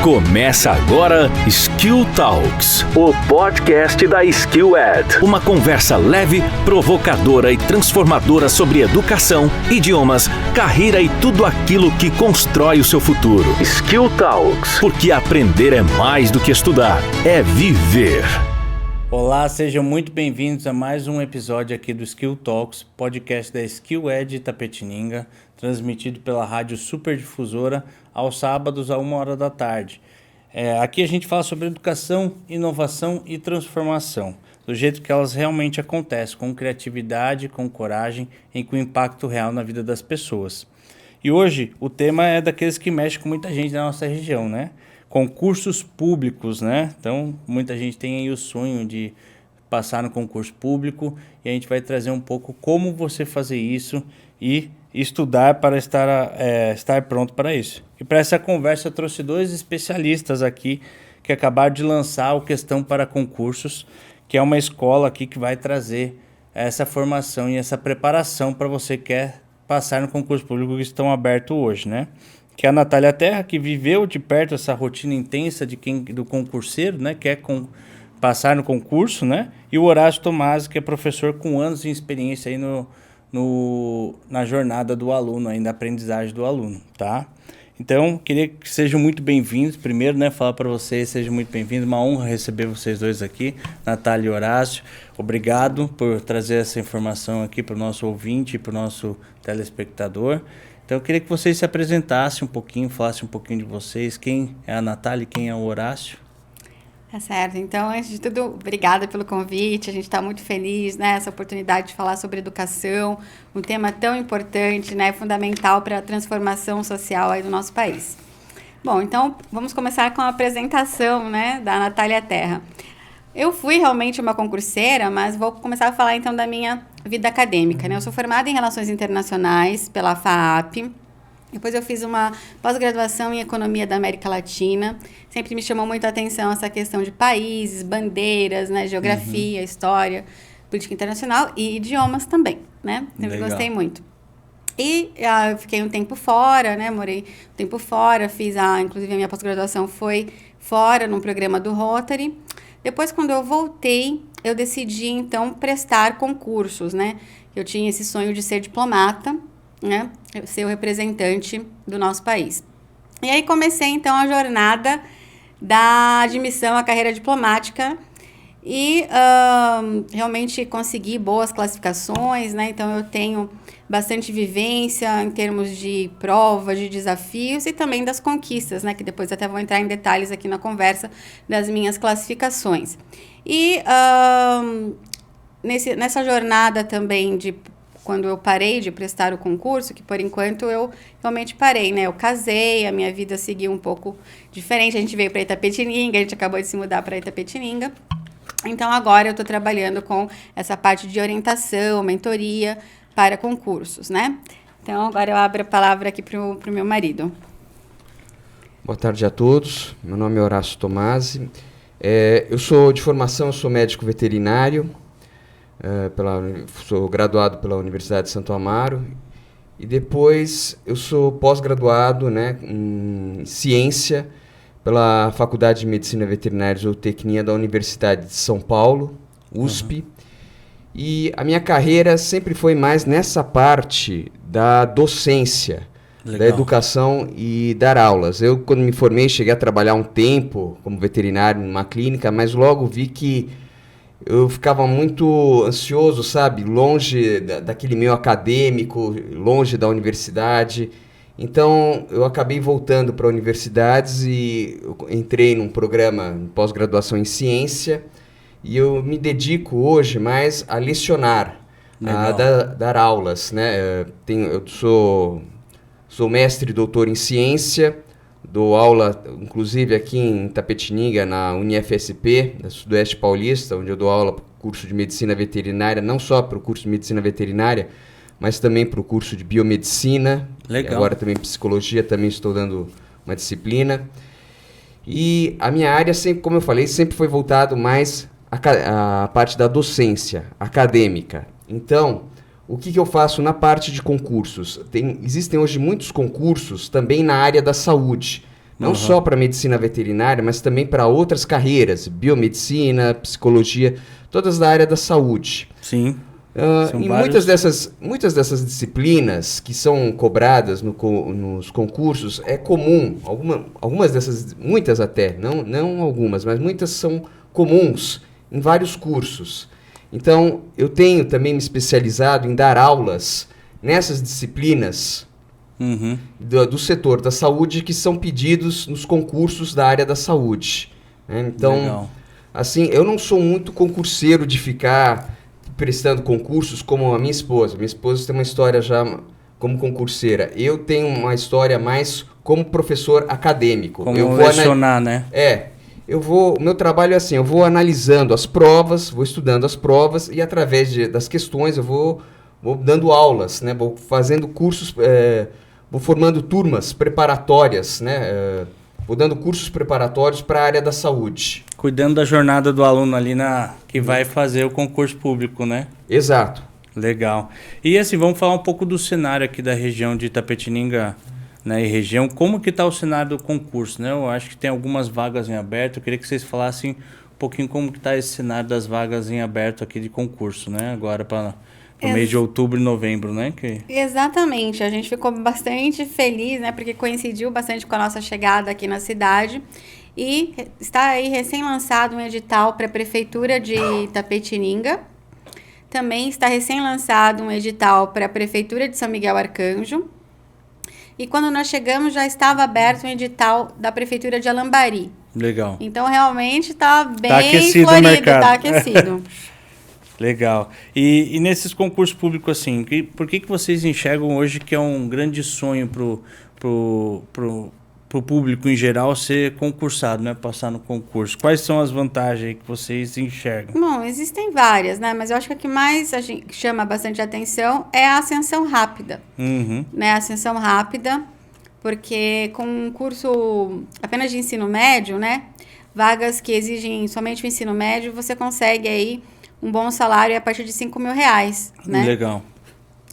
Começa agora Skill Talks, o podcast da SkillEd. Uma conversa leve, provocadora e transformadora sobre educação, idiomas, carreira e tudo aquilo que constrói o seu futuro. Skill Talks, porque aprender é mais do que estudar, é viver. Olá, sejam muito bem-vindos a mais um episódio aqui do Skill Talks, podcast da SkillEd Itapetininga, transmitido pela rádio Superdifusora aos sábados a 1h da tarde. Aqui a gente fala sobre educação, inovação e transformação, do jeito que elas realmente acontecem, com criatividade, com coragem e com impacto real na vida das pessoas. E hoje o tema é daqueles que mexem com muita gente da nossa região, né? Concursos públicos, né? Então, muita gente tem aí o sonho de passar no concurso público e a gente vai trazer um pouco como você fazer isso e estudar para estar pronto para isso. E para essa conversa eu trouxe dois especialistas aqui que acabaram de lançar o Questão para Concursos, que é uma escola aqui que vai trazer essa formação e essa preparação para você que quer passar no concurso público que estão abertos hoje, né? Que é a Natália Terra, que viveu de perto essa rotina intensa do concurseiro, né? Quer passar no concurso, né? E o Horácio Tomasi, que é professor com anos de experiência aí na jornada do aluno, aí na aprendizagem do aluno, tá? Então, queria que sejam muito bem-vindos. Primeiro, né, falar para vocês, sejam muito bem-vindos. Uma honra receber vocês dois aqui, Natália e Horácio. Obrigado por trazer essa informação aqui para o nosso ouvinte e para o nosso telespectador. Então, eu queria que vocês se apresentassem um pouquinho, falassem um pouquinho de vocês. Quem é a Natália e quem é o Horácio? Tá certo. Então, antes de tudo, obrigada pelo convite. A gente está muito feliz, né? Essa oportunidade de falar sobre educação, um tema tão importante, né? Fundamental para a transformação social aí do nosso país. Bom, então, vamos começar com a apresentação, né? Da Natália Terra. Eu fui realmente uma concurseira, mas vou começar a falar, então, da minha vida acadêmica, né? Eu sou formada em Relações Internacionais pela FAAP. Depois eu fiz uma pós-graduação em Economia da América Latina. Sempre me chamou muito a atenção essa questão de países, bandeiras, né, geografia, história, política internacional e idiomas também, né? Sempre gostei muito. E eu fiquei um tempo fora, né? Morei um tempo fora, inclusive a minha pós-graduação foi fora, num programa do Rotary. Depois, quando eu voltei, eu decidi, então, prestar concursos, né? Eu tinha esse sonho de ser diplomata, né? Ser o representante do nosso país. E aí comecei, então, a jornada da admissão à carreira diplomática e realmente consegui boas classificações, né? Então, eu tenho bastante vivência em termos de provas, de desafios e também das conquistas, né? Que depois até vou entrar em detalhes aqui na conversa das minhas classificações. E nessa jornada também quando eu parei de prestar o concurso, que por enquanto eu realmente parei, né? Eu casei, a minha vida seguiu um pouco diferente. A gente veio para Itapetininga, a gente acabou de se mudar para Itapetininga. Então, agora eu estou trabalhando com essa parte de orientação, mentoria para concursos, né? Então, agora eu abro a palavra aqui para o meu marido. Boa tarde a todos. Meu nome é Horácio Tomasi. Eu sou de formação, eu sou médico veterinário. Sou graduado pela Universidade de Santo Amaro e depois eu sou pós-graduado, né, em ciência pela Faculdade de Medicina Veterinária e Zootecnia da Universidade de São Paulo, USP. E a minha carreira sempre foi mais nessa parte da docência, da educação e dar aulas. Eu, quando me formei, cheguei a trabalhar um tempo como veterinário numa clínica, mas logo vi que eu ficava muito ansioso, sabe? Longe daquele meio acadêmico, longe da universidade. Então, eu acabei voltando para universidades e eu entrei num programa de pós-graduação em ciência. E eu me dedico hoje mais a lecionar, a dar aulas, né? Eu sou mestre e doutor em ciência. Dou aula, inclusive, aqui em Itapetininga, na UniFSP, da Sudoeste Paulista, onde eu dou aula para o curso de Medicina Veterinária, não só para o curso de Medicina Veterinária, mas também para o curso de Biomedicina. Legal. Agora também Psicologia, também estou dando uma disciplina. E a minha área, sempre, como eu falei, sempre foi voltado mais à parte da docência acadêmica. Então, o que eu faço na parte de concursos? Existem hoje muitos concursos também na área da saúde, Não só para medicina veterinária, mas também para outras carreiras, biomedicina, psicologia, todas da área da saúde. Sim. E muitas dessas disciplinas que são cobradas nos concursos é comum, algumas dessas, muitas até, não algumas, mas muitas são comuns em vários cursos. Então, eu tenho também me especializado em dar aulas nessas disciplinas do setor da saúde que são pedidos nos concursos da área da saúde. Né? Então, legal. Assim, eu não sou muito concurseiro de ficar prestando concursos como a minha esposa. Minha esposa tem uma história já como concurseira. Eu tenho uma história mais como professor acadêmico. Como lecionar, né? O meu trabalho é assim, eu vou analisando as provas, vou estudando as provas e através das questões eu vou dando aulas, né? Vou fazendo cursos, vou formando turmas preparatórias, né? Vou dando cursos preparatórios para a área da saúde. Cuidando da jornada do aluno ali que vai fazer o concurso público, né? Exato. Legal. E assim, vamos falar um pouco do cenário aqui da região de Itapetininga, né, e região. Como que está o cenário do concurso, né? Eu acho que tem algumas vagas em aberto. Eu queria que vocês falassem um pouquinho como que está esse cenário das vagas em aberto aqui de concurso, né? Agora para o mês de outubro e novembro, né? Exatamente. A gente ficou bastante feliz, né? Porque coincidiu bastante com a nossa chegada aqui na cidade. E está aí recém-lançado um edital para a Prefeitura de Itapetininga. Também está recém-lançado um edital para a Prefeitura de São Miguel Arcanjo. E quando nós chegamos, já estava aberto um edital da Prefeitura de Alambari. Legal. Então, realmente está bem aquecido florido, o mercado. está aquecido. Legal. E nesses concursos públicos, assim, por que vocês enxergam hoje que é um grande sonho pro público em geral ser concursado, né? Passar no concurso? Quais são as vantagens que vocês enxergam? Bom, existem várias, né? Mas eu acho que a que mais chama bastante atenção é a ascensão rápida. Né? A ascensão rápida, porque com um curso apenas de ensino médio, né? Vagas que exigem somente o ensino médio, você consegue aí um bom salário a partir de R$5.000, né? Legal.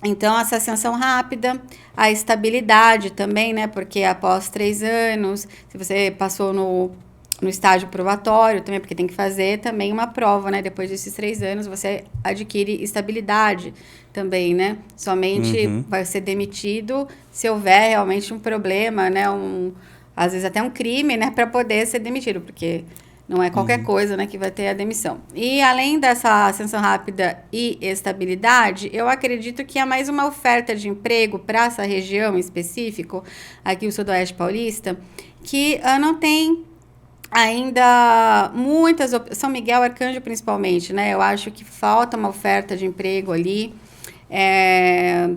Então, essa ascensão rápida, a estabilidade também, né? Porque após 3 anos, se você passou no estágio probatório também, porque tem que fazer também uma prova, né? Depois desses 3 anos, você adquire estabilidade também, né? Somente vai ser demitido se houver realmente um problema, né? Às vezes até um crime, né? Para poder ser demitido, porque não é qualquer coisa, né, que vai ter a demissão. E além dessa ascensão rápida e estabilidade, eu acredito que há mais uma oferta de emprego para essa região em específico, aqui o Sudoeste Paulista, que não tem ainda muitas São Miguel Arcanjo principalmente, né? Eu acho que falta uma oferta de emprego ali.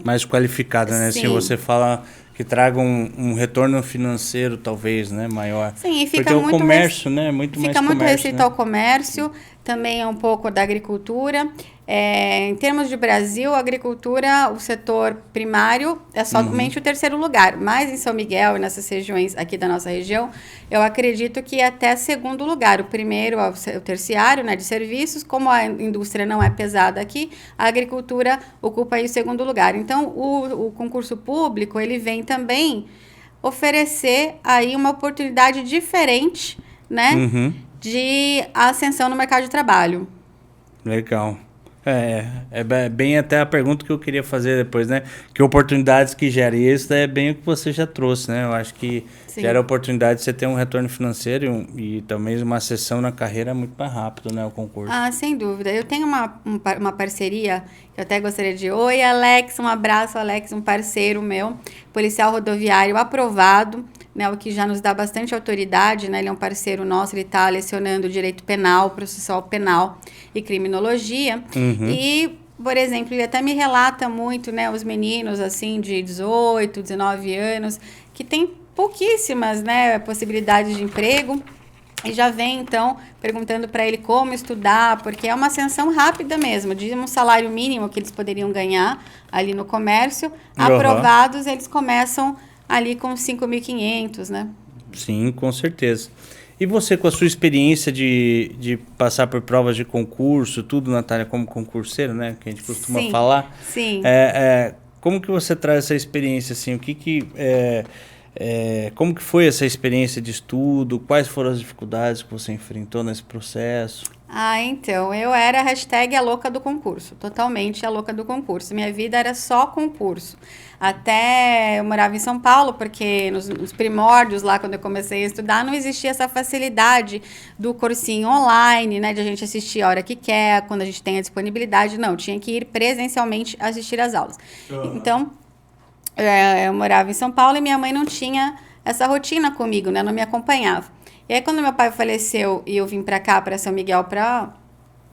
Mais qualificada, né? Sim. Se você fala que traga um retorno financeiro, talvez, né, maior. Sim, e fica porque muito o comércio, né, muito mais fica muito comércio, restrito, né? ao comércio, também é um pouco da agricultura. Em termos de Brasil, a agricultura, o setor primário é somente o 3º lugar, mas em São Miguel e nessas regiões aqui da nossa região, eu acredito que até 2º lugar. O primeiro é o terciário, né, de serviços. Como a indústria não é pesada aqui, a agricultura ocupa aí o 2º lugar. Então, o concurso público, ele vem também oferecer aí uma oportunidade diferente, né, de ascensão no mercado de trabalho. Legal. É bem até a pergunta que eu queria fazer depois, né? Que oportunidades que gera? E isso é bem o que você já trouxe, né? Eu acho que gera a oportunidade de você ter um retorno financeiro e também uma ascensão na carreira muito mais rápido, né? O concurso. Sem dúvida. Eu tenho uma parceria que eu até gostaria de... Oi, Alex, um abraço, Alex, um parceiro meu, policial rodoviário aprovado, né, o que já nos dá bastante autoridade, né? Ele é um parceiro nosso, ele está lecionando direito penal, processual penal e criminologia. E, por exemplo, ele até me relata muito, né, os meninos assim de 18, 19 anos, que tem pouquíssimas, né, possibilidades de emprego. E já vem, então, perguntando para ele como estudar, porque é uma ascensão rápida mesmo, de um salário mínimo que eles poderiam ganhar ali no comércio. Aprovados, eles começam ali com 5.500, né? Sim, com certeza. E você, com a sua experiência de passar por provas de concurso, tudo, Natália, como concurseiro, né? Que a gente costuma falar. Sim. Como que você traz essa experiência, assim? O que Como que foi essa experiência de estudo? Quais foram as dificuldades que você enfrentou nesse processo? Então, eu era a louca do concurso, totalmente a louca do concurso. Minha vida era só concurso. Até eu morava em São Paulo, porque nos primórdios lá, quando eu comecei a estudar, não existia essa facilidade do cursinho online, né, de a gente assistir a hora que quer, quando a gente tem a disponibilidade. Não, tinha que ir presencialmente assistir às aulas. Então, eu morava em São Paulo e minha mãe não tinha essa rotina comigo, né, não me acompanhava. E aí, quando meu pai faleceu e eu vim para cá, para São Miguel, para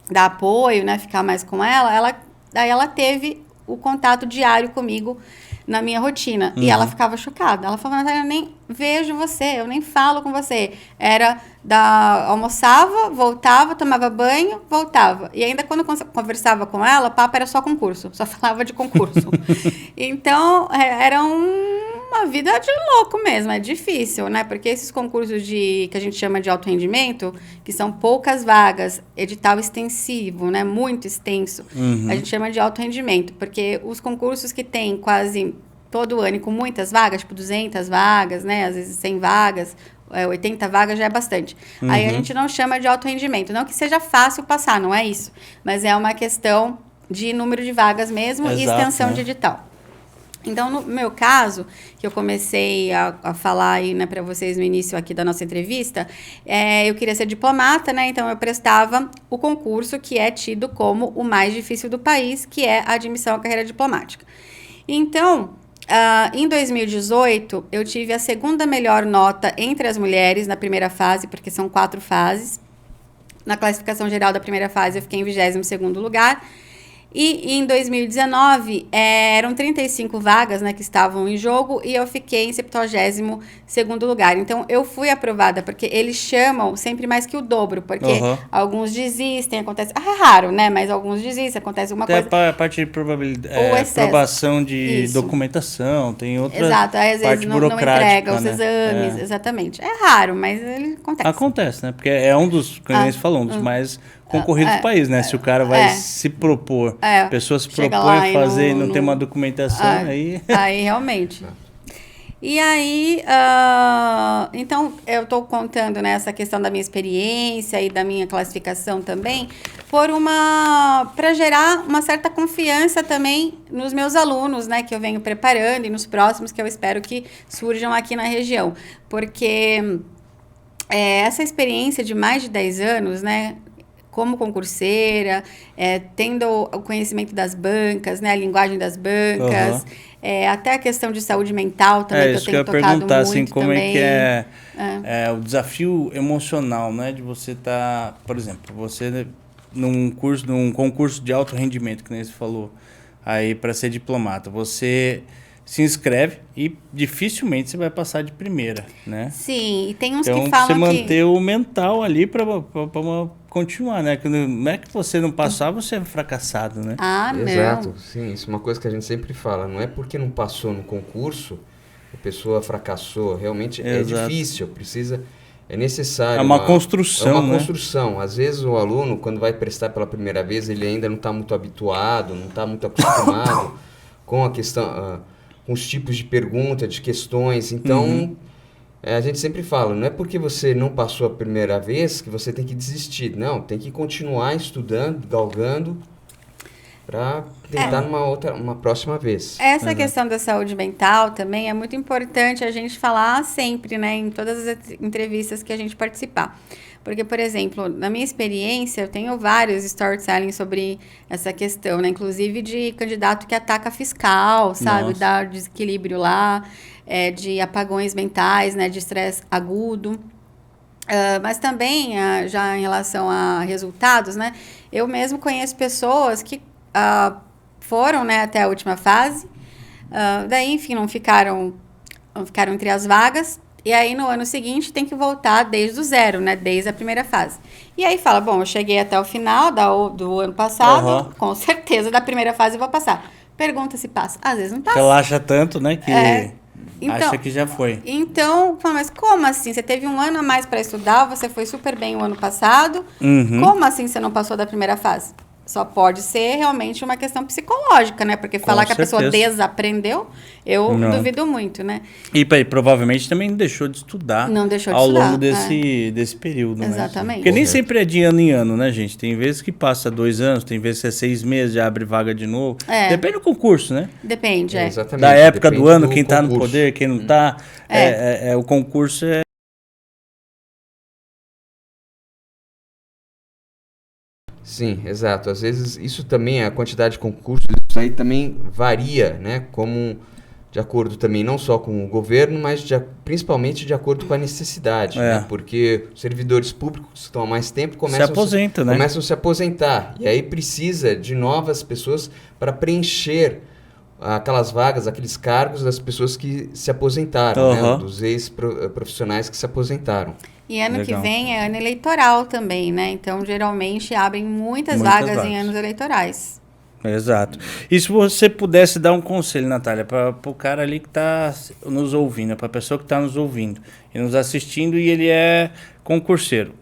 dar apoio, né, ficar mais com daí ela teve o contato diário comigo na minha rotina. E ela ficava chocada. Ela falava, Natália, eu nem vejo você, eu nem falo com você. Almoçava, voltava, tomava banho, voltava. E ainda quando eu conversava com ela, o papo era só concurso, só falava de concurso. Então, era uma vida de louco mesmo, é difícil, né? Porque esses concursos que a gente chama de alto rendimento, que são poucas vagas, edital extensivo, né? Muito extenso, a gente chama de alto rendimento, porque os concursos que tem quase todo ano e com muitas vagas, tipo 200 vagas, né? Às vezes 100 vagas, 80 vagas já é bastante. Aí a gente não chama de alto rendimento, não que seja fácil passar, não é isso, mas é uma questão de número de vagas mesmo. Exato, e extensão, né, de edital. Então, no meu caso, que eu comecei a falar aí, né, para vocês no início aqui da nossa entrevista, eu queria ser diplomata, né? Então, eu prestava o concurso que é tido como o mais difícil do país, que é a admissão à carreira diplomática. Então, em 2018, eu tive a segunda melhor nota entre as mulheres na primeira fase, porque são 4 fases. Na classificação geral da primeira fase, eu fiquei em 22º lugar. E em 2019, eram 35 vagas, né, que estavam em jogo, e eu fiquei em 72º lugar. Então, eu fui aprovada, porque eles chamam sempre mais que o dobro, porque alguns desistem, acontece... é raro, né, mas alguns desistem, acontece alguma coisa... Até a parte de probabilidade, aprovação de documentação, tem outra Exato, aí, às vezes não entrega os exames, exatamente. É raro, mas ele acontece. Acontece, né, porque é um dos, como a gente falou, um dos mais... concorrido do país, né? Se o cara vai se propor, a pessoa se propõe a fazer e não tem uma documentação, aí... Aí, realmente. E aí, então, eu estou contando, né, essa questão da minha experiência e da minha classificação também, para gerar uma certa confiança também nos meus alunos, né, que eu venho preparando e nos próximos que eu espero que surjam aqui na região. Porque essa experiência de mais de 10 anos, né, como concurseira, tendo o conhecimento das bancas, né, a linguagem das bancas, até a questão de saúde mental também, que eu tenho tocado muito também. Assim, como é que é o desafio emocional, né, de você estar, por exemplo, você num concurso de alto rendimento, que nem você falou, aí para ser diplomata, você se inscreve e dificilmente você vai passar de primeira, né? Sim, e tem uns que falam você manter o mental ali para continuar, né? Não é que você não passar, você é fracassado, né? Não. Exato, sim, isso é uma coisa que a gente sempre fala, não é porque não passou no concurso, a pessoa fracassou, realmente é difícil, é necessário. É uma construção, É uma construção. Às vezes o aluno, quando vai prestar pela primeira vez, ele ainda não está muito habituado, não está muito acostumado com a questão... com os tipos de pergunta, de questões. Então, a gente sempre fala, não é porque você não passou a primeira vez que você tem que desistir. Não, tem que continuar estudando, galgando, para tentar uma próxima vez. Essa questão da saúde mental também é muito importante a gente falar sempre, né, em todas as entrevistas que a gente participar. Porque, por exemplo, na minha experiência, eu tenho vários storytelling sobre essa questão, né? Inclusive de candidato que ataca fiscal, sabe? Dá desequilíbrio lá, de apagões mentais, né? De estresse agudo. Mas também, já em relação a resultados, né? Eu mesmo conheço pessoas que foram, né, até a última fase, daí, enfim, não ficaram entre as vagas. E aí, no ano seguinte, tem que voltar desde o zero, né? Desde a primeira fase. E aí fala, bom, eu cheguei até o final do ano passado, com certeza, da primeira fase eu vou passar. Pergunta se passa. Às vezes não passa. Relaxa tanto, né, que acha que já foi. Então, mas como assim? Você teve um ano a mais para estudar, você foi super bem o ano passado. Como assim você não passou da primeira fase? Só pode ser realmente uma questão psicológica, né? Porque falar que a pessoa desaprendeu, eu duvido muito, né? E provavelmente também deixou de estudar ao longo desse período, Exatamente. Né? Porque nem sempre é de ano em ano, né, gente? Tem vezes que passa 2 anos, tem vezes que é 6 meses, já abre vaga de novo. Depende do concurso, né? Depende, Exatamente. Da época do ano, quem concurso. tá no poder, quem não tá. O concurso é... Sim, exato. Às vezes isso também, a quantidade de concursos, isso aí também varia, né? Como de acordo também não só com o governo, mas principalmente de acordo com a necessidade, né? Porque os servidores públicos que estão há mais tempo começam a se aposentar. E aí precisa de novas pessoas para preencher aquelas vagas, aqueles cargos das pessoas que se aposentaram, né? Dos ex-profissionais que se aposentaram. E ano que vem é ano eleitoral também, né? Então, geralmente, abrem muitas vagas em anos eleitorais. Exato. E se você pudesse dar um conselho, Natália, para o cara ali que está nos ouvindo, para a pessoa que está nos ouvindo e nos assistindo e ele é concurseiro.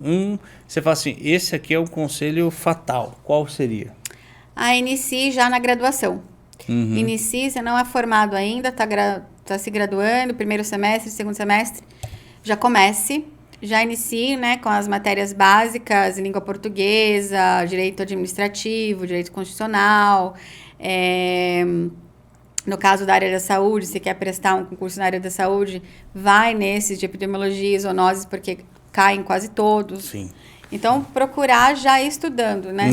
Você fala assim, esse aqui é o conselho fatal. Qual seria? Inicie já na graduação. Inicie, você não é formado ainda, tá se graduando, primeiro semestre, segundo semestre, já comece. Já inicie, né, com as matérias básicas, língua portuguesa, direito administrativo, direito constitucional. No caso da área da saúde, se quer prestar um concurso na área da saúde, vai nesses de epidemiologia e zoonoses, porque caem quase todos. Sim. Então, procurar já ir estudando, né?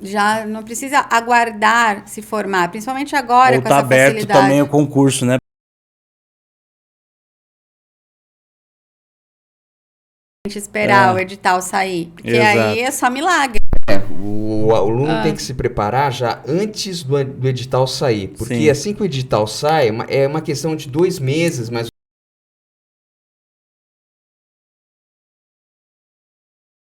Já não precisa aguardar se formar, principalmente agora com essa facilidade. Ou tá aberto também o concurso, né? Esperar o edital sair, porque aí é só milagre. O aluno tem que se preparar já antes do edital sair, porque assim que o edital sai, é uma questão de 2 meses, mas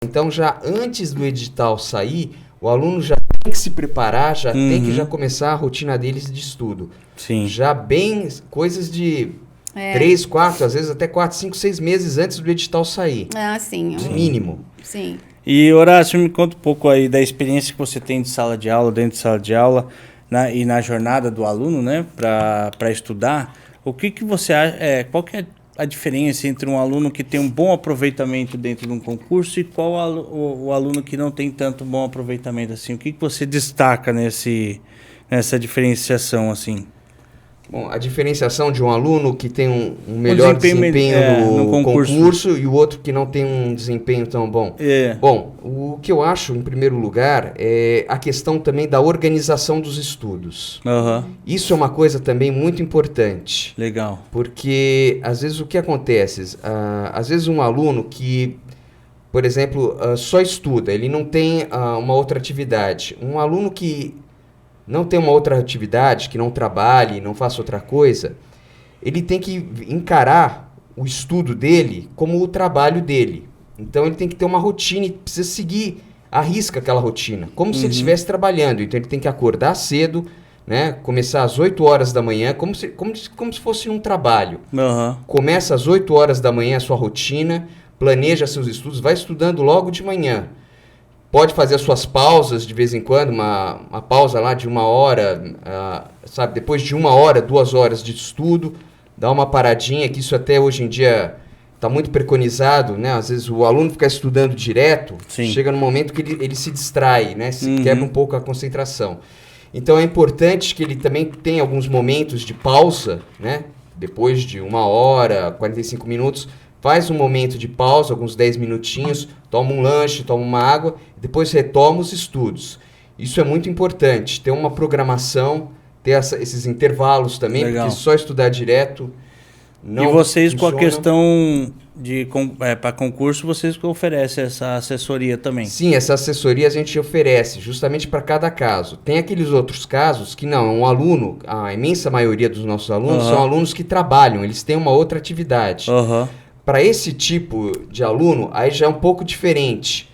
então já antes do edital sair, o aluno já tem que se preparar, já tem que já começar a rotina deles de estudo. Sim. Já bem coisas de 3, 4, às vezes até 4, 5, 6 meses antes do edital sair. Sim. De mínimo. Sim. E, Horácio, me conta um pouco aí da experiência que você tem de sala de aula, dentro de sala de aula, e na jornada do aluno, né, para estudar. O que você acha, qual que é a diferença entre um aluno que tem um bom aproveitamento dentro de um concurso e qual o aluno que não tem tanto bom aproveitamento, assim? O que você destaca nessa diferenciação, assim? Bom, a diferenciação de um aluno que tem um melhor desempenho no concurso e o outro que não tem um desempenho tão bom. Bom, o que eu acho, em primeiro lugar, é a questão também da organização dos estudos. Isso é uma coisa também muito importante. Legal. Porque, às vezes, o que acontece? Às vezes um aluno que, por exemplo, só estuda, ele não tem uma outra atividade. Um aluno que não tem uma outra atividade, que não trabalhe, não faça outra coisa, ele tem que encarar o estudo dele como o trabalho dele. Então ele tem que ter uma rotina e precisa seguir à risca aquela rotina, como se ele estivesse trabalhando. Então ele tem que acordar cedo, né, começar às 8 horas da manhã, como se fosse um trabalho. Começa às 8 horas da manhã a sua rotina, planeja seus estudos, vai estudando logo de manhã. Pode fazer as suas pausas de vez em quando, uma pausa lá de 1 hora, sabe? Depois de 1 hora, 2 horas de estudo, dá uma paradinha, que isso até hoje em dia está muito preconizado, né? Às vezes o aluno fica estudando direto, chega no momento que ele se distrai, né? Se quebra um pouco a concentração. Então é importante que ele também tenha alguns momentos de pausa, né? Depois de 1 hora, 45 minutos, faz um momento de pausa, alguns 10 minutinhos, toma um lanche, toma uma água, depois retoma os estudos. Isso é muito importante, ter uma programação, ter esses intervalos também, Legal. Porque só estudar direto não E vocês, funciona. com a questão para concurso, vocês oferecem essa assessoria também? Sim, essa assessoria a gente oferece justamente para cada caso. Tem aqueles outros casos que não, um aluno, a imensa maioria dos nossos alunos são alunos que trabalham, eles têm uma outra atividade. Para esse tipo de aluno, aí já é um pouco diferente.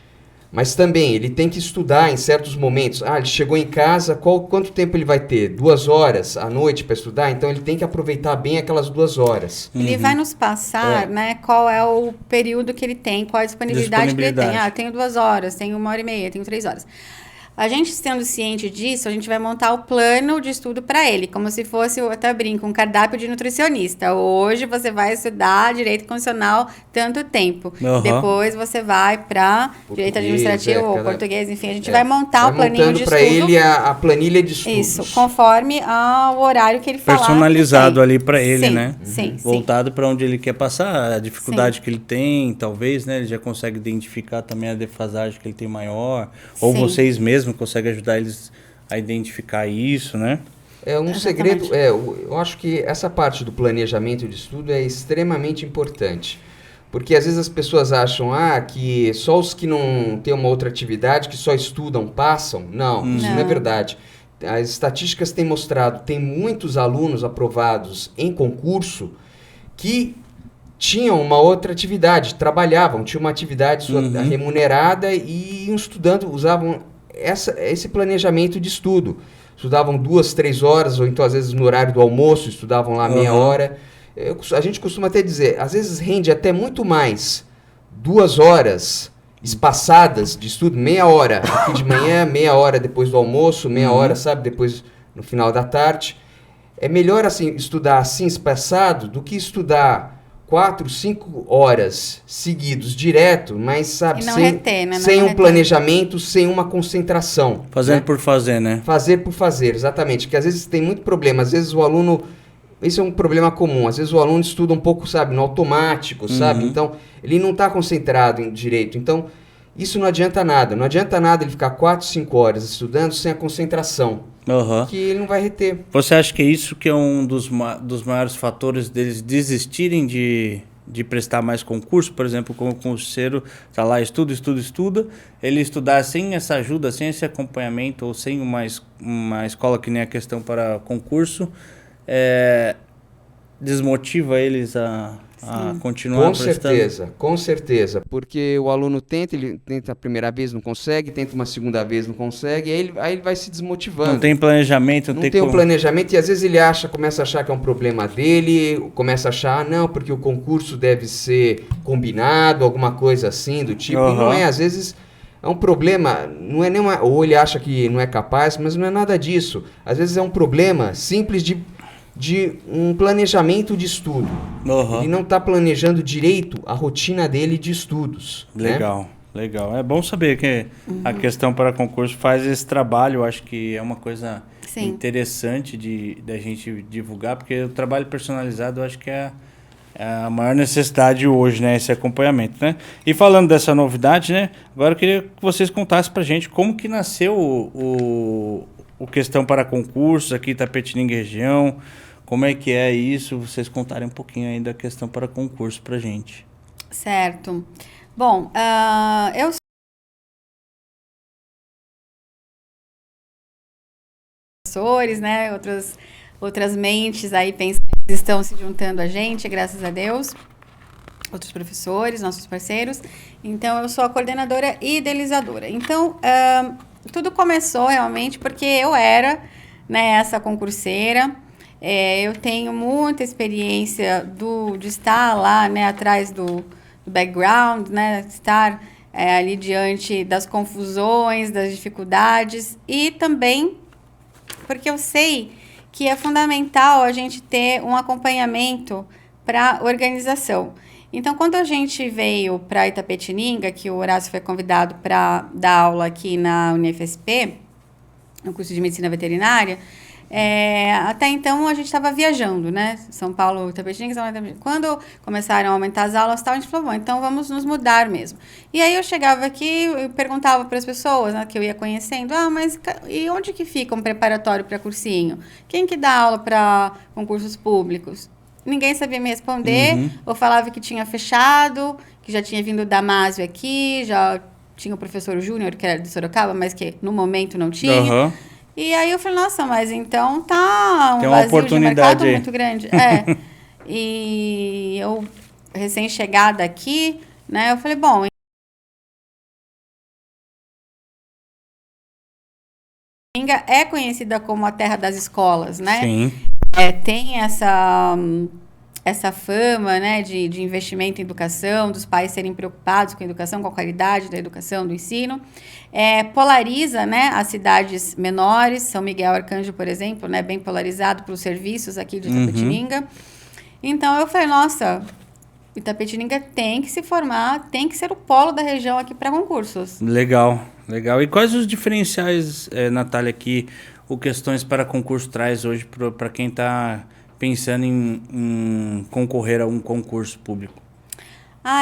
Mas também, ele tem que estudar em certos momentos. Ele chegou em casa, quanto tempo ele vai ter? 2 horas à noite para estudar? Então, ele tem que aproveitar bem aquelas 2 horas. Ele vai nos passar, né, qual é o período que ele tem, qual a disponibilidade que ele tem. Tenho 2 horas, tenho 1 hora e meia, tenho 3 horas. a gente sendo ciente disso, a gente vai montar o plano de estudo para ele, como se fosse, eu até brinco, um cardápio de nutricionista. Hoje você vai estudar direito constitucional tanto tempo. Depois você vai para direito administrativo ou português, enfim, a gente vai montar o planinho de estudo. Para ele a planilha de estudos. Isso, conforme o horário que ele falar. Personalizado ali para ele, sim, né? Sim, voltado para onde ele quer passar, a dificuldade que ele tem, talvez, né? Ele já consegue identificar também a defasagem que ele tem maior. Ou vocês mesmos conseguem ajudar eles a identificar isso, né? Segredo, eu acho que essa parte do planejamento de estudo é extremamente importante. Porque às vezes as pessoas acham que só os que não têm uma outra atividade, que só estudam, passam. Não, isso não é verdade. As estatísticas têm mostrado, tem muitos alunos aprovados em concurso que tinham uma outra atividade, trabalhavam, tinham uma atividade remunerada e iam estudando, usavam esse planejamento de estudo. Estudavam 2, 3 horas, ou então às vezes no horário do almoço, estudavam lá meia hora. A gente costuma até dizer, às vezes rende até muito mais 2 horas espaçadas de estudo, meia hora aqui de manhã, meia hora depois do almoço, meia hora, sabe, depois no final da tarde. É melhor assim estudar assim espaçado do que estudar 4, 5 horas seguidos direto, mas sabe, sem um planejamento, sem uma concentração. Fazendo por fazer, né? Fazer por fazer, exatamente. Porque às vezes tem muito problema, às vezes o aluno... Esse é um problema comum. Às vezes o aluno estuda um pouco, sabe, no automático, sabe? Então, ele não está concentrado em direito. Então, isso não adianta nada. Não adianta nada ele ficar 4, 5 horas estudando sem a concentração. Que ele não vai reter. Você acha que é isso que é um dos maiores fatores deles desistirem de prestar mais concurso? Por exemplo, como o concurseiro está lá, estuda, ele estudar sem essa ajuda, sem esse acompanhamento, ou sem uma escola que nem a questão para concurso, desmotiva eles a continuar prestando? Com certeza, porque o aluno ele tenta a primeira vez, não consegue, tenta uma segunda vez, não consegue, aí ele vai se desmotivando. Não tem planejamento. Não tem um planejamento, e às vezes ele começa a achar que é um problema dele, começa a achar, não, porque o concurso deve ser combinado, alguma coisa assim, do tipo, e não é, às vezes... É um problema, não é nenhuma, ou ele acha que não é capaz, mas não é nada disso. Às vezes é um problema simples de um planejamento de estudo. Ele não está planejando direito a rotina dele de estudos. Legal. É bom saber que a questão para concurso faz esse trabalho. Eu acho que é uma coisa interessante da gente divulgar, porque o trabalho personalizado eu acho que é a maior necessidade hoje, né? Esse acompanhamento, né? E falando dessa novidade, né? Agora eu queria que vocês contassem pra gente como que nasceu o Questão para Concursos aqui em Itapetininga região. Como é que é isso? Vocês contarem um pouquinho aí da Questão para Concurso pra gente. Certo. Bom, eu professores, né? Outras mentes aí pensando, estão se juntando a gente, graças a Deus. Outros professores, nossos parceiros. Então, eu sou a coordenadora e idealizadora. Então, tudo começou realmente porque eu era, né, essa concurseira. Eu tenho muita experiência de estar lá, né, atrás do background, né, estar ali diante das confusões, das dificuldades, e também porque eu sei que é fundamental a gente ter um acompanhamento para a organização. Então, quando a gente veio para Itapetininga, que o Horácio foi convidado para dar aula aqui na UniFSP, no curso de Medicina Veterinária, até então a gente estava viajando, né? São Paulo, Itapetininga, São Paulo, Itapetininga. Quando começaram a aumentar as aulas, a gente falou, bom, então vamos nos mudar mesmo. E aí eu chegava aqui e perguntava para as pessoas, né, que eu ia conhecendo, mas e onde que fica um preparatório para cursinho? Quem que dá aula para concursos públicos? Ninguém sabia me responder, ou falava que tinha fechado, que já tinha vindo o Damásio aqui, já tinha o professor Júnior, que era de Sorocaba, mas que no momento não tinha. E aí eu falei, nossa, mas então tá um vazio de mercado muito grande. E eu, recém-chegada aqui, né, eu falei, bom... é conhecida como a terra das escolas, né? Sim. Tem essa essa fama, né, de investimento em educação, dos pais serem preocupados com a educação, com a qualidade da educação, do ensino, polariza, né, as cidades menores. São Miguel Arcanjo, por exemplo, né, bem polarizado pelos serviços aqui de Itapetininga. Então eu falei, nossa, Itapetininga tem que se formar, tem que ser o polo da região aqui para concursos. Legal. E quais os diferenciais, Natália, que o Questões para Concurso traz hoje para quem está pensando em concorrer a um concurso público?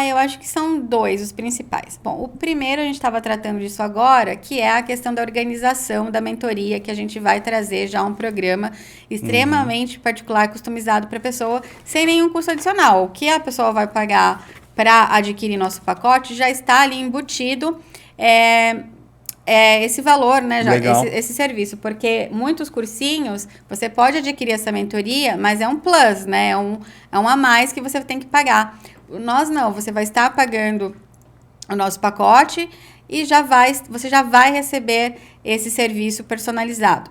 Eu acho que são 2 os principais. Bom, o primeiro, a gente estava tratando disso agora, que é a questão da organização da mentoria, que a gente vai trazer já um programa extremamente particular, customizado para a pessoa, sem nenhum custo adicional. O que a pessoa vai pagar para adquirir nosso pacote já está ali embutido, esse valor, né, já, esse serviço, porque muitos cursinhos, você pode adquirir essa mentoria, mas é um plus, né, é um a mais que você tem que pagar. Nós não, você vai estar pagando o nosso pacote e você já vai receber esse serviço personalizado.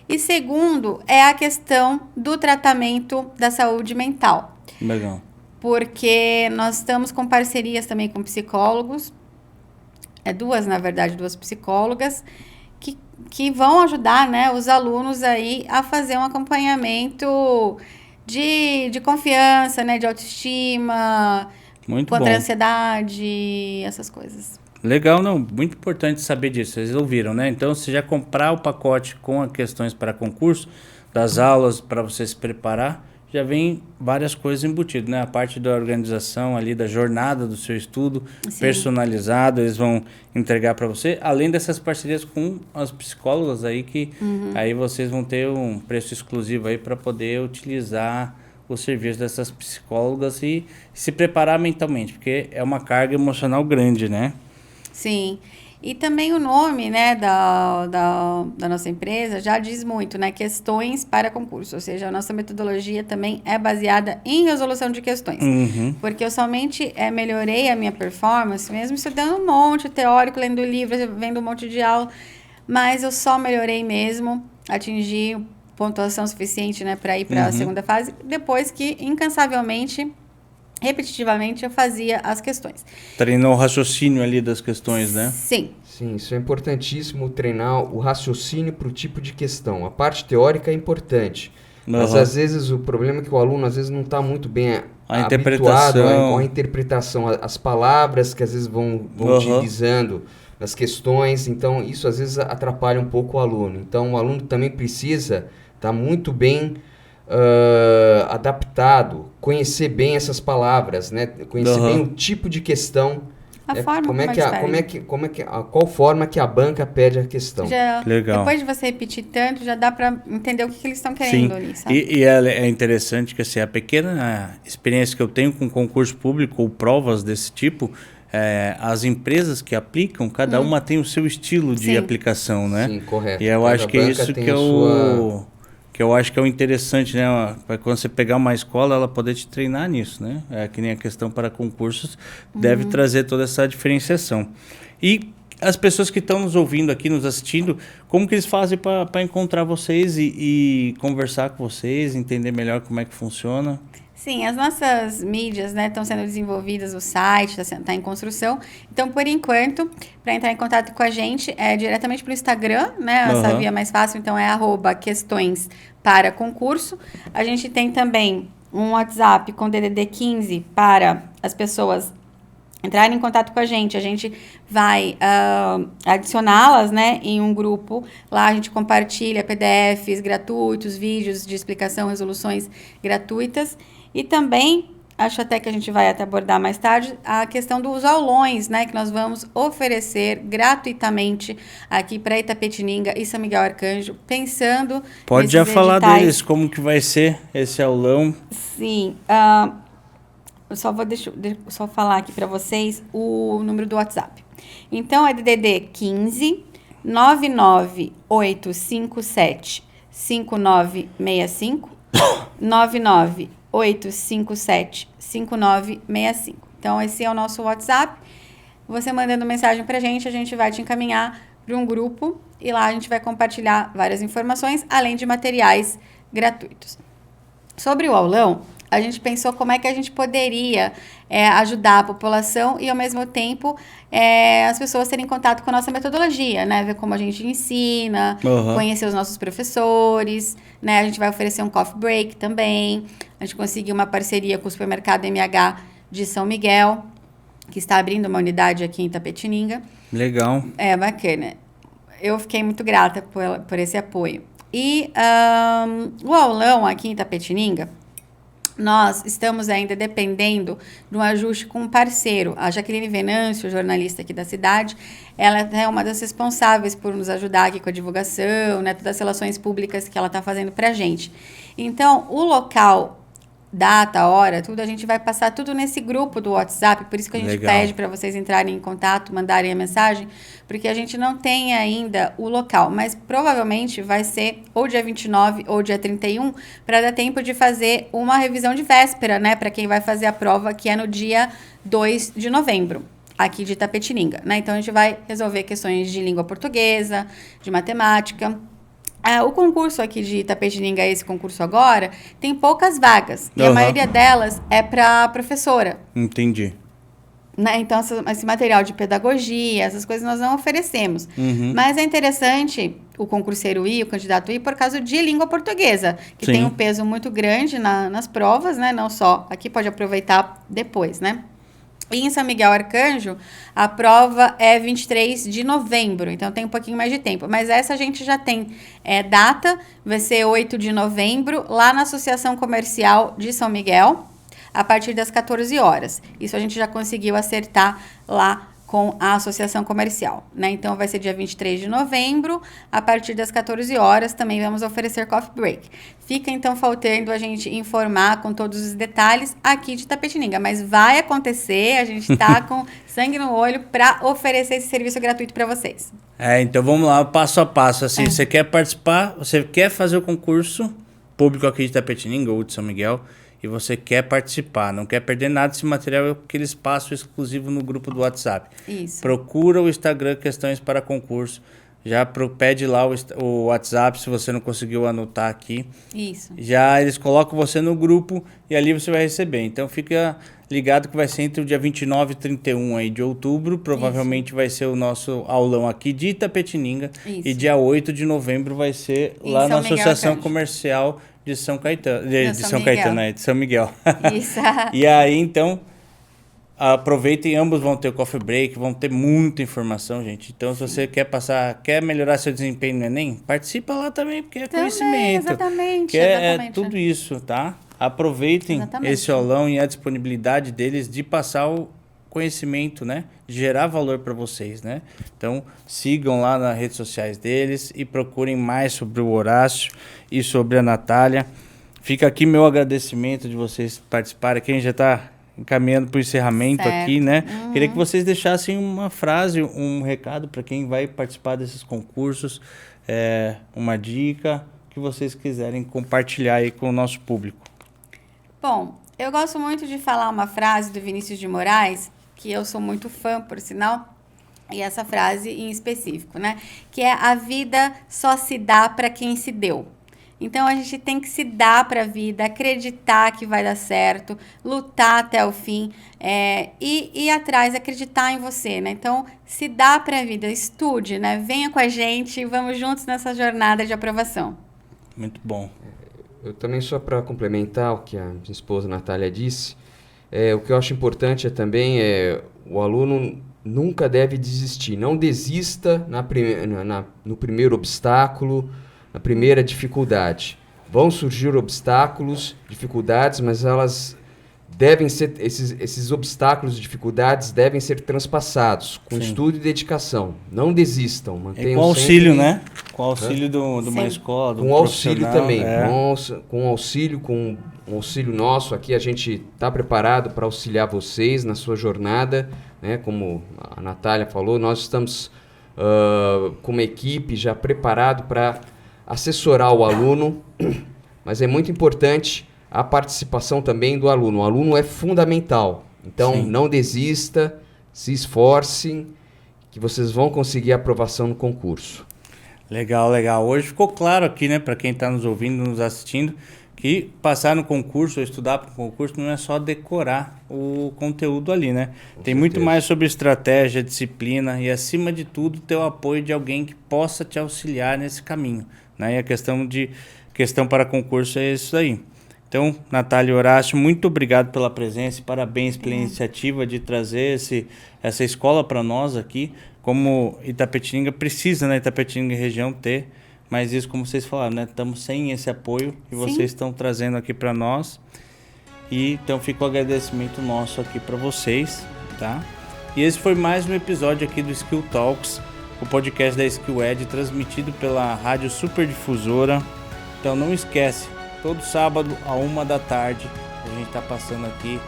E segundo, é a questão do tratamento da saúde mental. Legal. Porque nós estamos com parcerias também com psicólogos, duas psicólogas, que vão ajudar, né, os alunos aí a fazer um acompanhamento de confiança, né, de autoestima, contra a ansiedade, essas coisas. Legal, não, muito importante saber disso, vocês ouviram, né? Então, se já comprar o pacote com as Questões para Concurso, das aulas para você se preparar, já vem várias coisas embutidas, né? A parte da organização ali, da jornada do seu estudo, personalizado, eles vão entregar para você, além dessas parcerias com as psicólogas aí, que aí vocês vão ter um preço exclusivo aí para poder utilizar o serviço dessas psicólogas e se preparar mentalmente, porque é uma carga emocional grande, né? Sim. E também o nome, né, da nossa empresa já diz muito, né? Questões para concurso. Ou seja, a nossa metodologia também é baseada em resolução de questões. Porque eu somente melhorei a minha performance, mesmo estudando um monte teórico, lendo livros, vendo um monte de aula. Mas eu só melhorei mesmo, atingi pontuação suficiente, né, para ir para a segunda fase, depois que, incansavelmente, repetitivamente, eu fazia as questões. Treinou o raciocínio ali das questões, né? Sim. Sim, isso é importantíssimo, treinar o raciocínio para o tipo de questão. A parte teórica é importante, mas às vezes o problema é que o aluno às vezes não está muito bem habituado com a interpretação, as palavras que às vezes vão utilizando nas questões, então isso às vezes atrapalha um pouco o aluno. Então o aluno também precisa estar muito bem adaptado, conhecer bem essas palavras, né? Conhecer bem o tipo de questão, qual forma que a banca pede a questão. Legal. Depois de você repetir tanto, já dá para entender o que eles estão querendo ali, sabe? E é interessante que assim, a pequena experiência que eu tenho com concurso público ou provas desse tipo, as empresas que aplicam, cada uma tem o seu estilo de aplicação, né? Sim, correto. E eu acho que é isso que eu acho que é o interessante, né? Quando você pegar uma escola, ela poder te treinar nisso, né? Que nem a questão para concursos deve trazer toda essa diferenciação. E as pessoas que estão nos ouvindo aqui, nos assistindo, como que eles fazem para encontrar vocês e conversar com vocês, entender melhor como é que funciona? Sim, as nossas mídias, né, estão sendo desenvolvidas, o site está em construção. Então, por enquanto, para entrar em contato com a gente, é diretamente pelo Instagram, né? Essa via mais fácil, então é @questões para concurso. A gente tem também um WhatsApp com DDD 15 para as pessoas entrarem em contato com a gente vai adicioná-las, né, em um grupo. Lá a gente compartilha PDFs gratuitos, vídeos de explicação, resoluções gratuitas. E também, acho até que a gente vai até abordar mais tarde, a questão dos aulões, né, que nós vamos oferecer gratuitamente aqui para Itapetininga e São Miguel Arcanjo, pensando Pode já falar deles, como que vai ser esse aulão? Sim, eu só falar aqui para vocês o número do WhatsApp. Então, é DDD 15 99857 5965 99857-5965. Então, esse é o nosso WhatsApp. Você mandando mensagem pra gente, a gente vai te encaminhar para um grupo e lá a gente vai compartilhar várias informações, além de materiais gratuitos. Sobre o aulão, a gente pensou como é que a gente poderia ajudar a população e, ao mesmo tempo, as pessoas terem contato com a nossa metodologia, né? Ver como a gente ensina, conhecer os nossos professores, né? A gente vai oferecer um coffee break também. A gente conseguiu uma parceria com o supermercado MH de São Miguel, que está abrindo uma unidade aqui em Itapetininga. Legal. É, bacana. Eu fiquei muito grata por esse apoio. E o aulão aqui em Itapetininga, nós estamos ainda dependendo de um ajuste com um parceiro. A Jaqueline Venâncio, jornalista aqui da cidade, ela é uma das responsáveis por nos ajudar aqui com a divulgação, né, todas as relações públicas que ela está fazendo para a gente. Então, o local, data, hora, tudo, a gente vai passar tudo nesse grupo do WhatsApp, por isso que a gente pede para vocês entrarem em contato, mandarem a mensagem, porque a gente não tem ainda o local, mas provavelmente vai ser ou dia 29 ou dia 31, para dar tempo de fazer uma revisão de véspera, né, para quem vai fazer a prova, que é no dia 2 de novembro, aqui de Itapetininga, né? Então a gente vai resolver questões de língua portuguesa, de matemática. O concurso aqui de Itapetininga, esse concurso agora, tem poucas vagas. E a maioria delas é para professora. Entendi. Né? Então, esse material de pedagogia, essas coisas nós não oferecemos. Mas é interessante o concurseiro ir, o candidato ir, por causa de língua portuguesa, que tem um peso muito grande nas provas, né? Não só aqui, pode aproveitar depois, né? E em São Miguel Arcanjo, a prova é 23 de novembro, então tem um pouquinho mais de tempo. Mas essa a gente já tem data, vai ser 8 de novembro, lá na Associação Comercial de São Miguel, a partir das 14 horas. Isso a gente já conseguiu acertar lá com a Associação Comercial, né? Então, vai ser dia 23 de novembro, a partir das 14 horas, também vamos oferecer coffee break. Fica, então, faltando a gente informar com todos os detalhes aqui de Itapetininga, mas vai acontecer, a gente está com sangue no olho para oferecer esse serviço gratuito para vocês. Então vamos lá, passo a passo, assim, você quer participar, você quer fazer o concurso público aqui de Itapetininga ou de São Miguel, e você quer participar, não quer perder nada desse material, é aquele espaço exclusivo no grupo do WhatsApp. Isso. Procura o Instagram Questões para Concurso, já pede lá o WhatsApp se você não conseguiu anotar aqui. Isso. Já eles colocam você no grupo e ali você vai receber. Então fica ligado que vai ser entre o dia 29 e 31 aí de outubro, provavelmente vai ser o nosso aulão aqui de Itapetininga. Isso. E dia 8 de novembro vai ser lá na Associação Comercial de São Caetano, de São Miguel. Isso. E aí, então, aproveitem, ambos vão ter o coffee break, vão ter muita informação, gente. Então, se você quer melhorar seu desempenho no Enem, participa lá também, porque é conhecimento. Exatamente. É tudo isso, tá? Aproveitem esse aulão e a disponibilidade deles de passar o conhecimento, né? De gerar valor para vocês, né? Então, sigam lá nas redes sociais deles e procurem mais sobre o Horácio e sobre a Natália. Fica aqui meu agradecimento de vocês participarem. Quem já está encaminhando para o encerramento aqui, né? Queria que vocês deixassem uma frase, um recado para quem vai participar desses concursos, uma dica que vocês quiserem compartilhar aí com o nosso público. Bom, eu gosto muito de falar uma frase do Vinícius de Moraes, que eu sou muito fã, por sinal, e essa frase em específico, né? Que é: a vida só se dá para quem se deu. Então, a gente tem que se dar para a vida, acreditar que vai dar certo, lutar até o fim, e ir atrás, acreditar em você, né? Então, se dá para a vida, estude, né? Venha com a gente, vamos juntos nessa jornada de aprovação. Muito bom. Eu também, só para complementar o que a minha esposa Natália disse, o que eu acho importante também o aluno nunca deve desistir. Não desista no primeiro obstáculo, na primeira dificuldade. Vão surgir obstáculos, dificuldades, mas elas devem ser, esses obstáculos e dificuldades devem ser transpassados com estudo e dedicação. Não desistam, mantenham com auxílio, sempre, né? Com auxílio de uma escola, com auxílio também, com um auxílio nosso aqui, a gente está preparado para auxiliar vocês na sua jornada, né? Como a Natália falou, nós estamos com uma equipe já preparado para assessorar o aluno, mas é muito importante a participação também do aluno. O aluno é fundamental, então não desista, se esforcem, que vocês vão conseguir a aprovação no concurso. Legal, legal. Hoje ficou claro aqui, né, para quem está nos ouvindo, nos assistindo, que passar no concurso ou estudar para o concurso não é só decorar o conteúdo ali, né? Tem muito mais sobre estratégia, disciplina e, acima de tudo, ter o apoio de alguém que possa te auxiliar nesse caminho, né? E a questão para concurso é isso aí. Então, Natália e Horácio, muito obrigado pela presença e parabéns pela iniciativa de trazer essa escola para nós aqui, como Itapetininga precisa, né? Itapetininga região ter. Mas isso, como vocês falaram, né? Estamos sem esse apoio que vocês estão trazendo aqui para nós. E então fica o agradecimento nosso aqui para vocês, tá? E esse foi mais um episódio aqui do Skill Talks, o podcast da SkillEd, transmitido pela Rádio Super Difusora. Então não esquece, todo sábado à 1h da tarde, a gente está passando aqui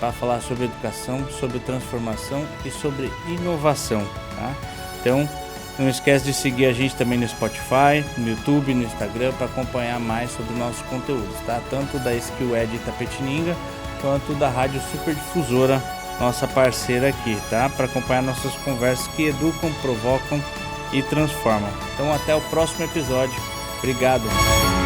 para falar sobre educação, sobre transformação e sobre inovação, tá? Então, não esquece de seguir a gente também no Spotify, no YouTube, no Instagram, para acompanhar mais sobre nossos conteúdos, tá? Tanto da SkillEd Itapetininga, quanto da Rádio Super Difusora, nossa parceira aqui, tá? Para acompanhar nossas conversas que educam, provocam e transformam. Então, até o próximo episódio. Obrigado!